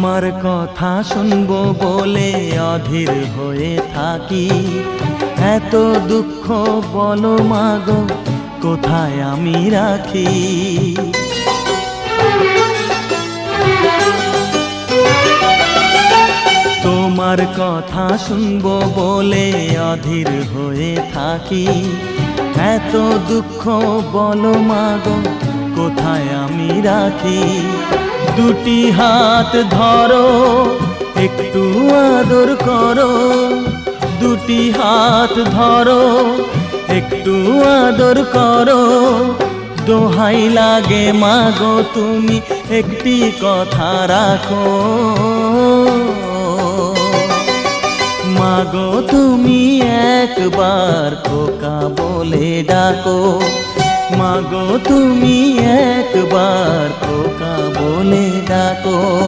তোমার কথা শুনবো বলে অধীর হয়ে থাকি। এত দুঃখ বলো মাগো কোথায় আমি রাখি। তোমার কথা শুনবো বলে অধীর হয়ে থাকি। এত দুঃখ বলো মাগো কোথায় আমি রাখি। দুটি হাত ধরো একটু আদর করো, দুটি হাত ধরো একটু আদর করো। দোহাই লাগে মাগো তুমি একটি কথা রাখো। মাগো তুমি একবার খোকা বলে ডাকো। মাগো তুমি একবার খোকা বলে ডাকো।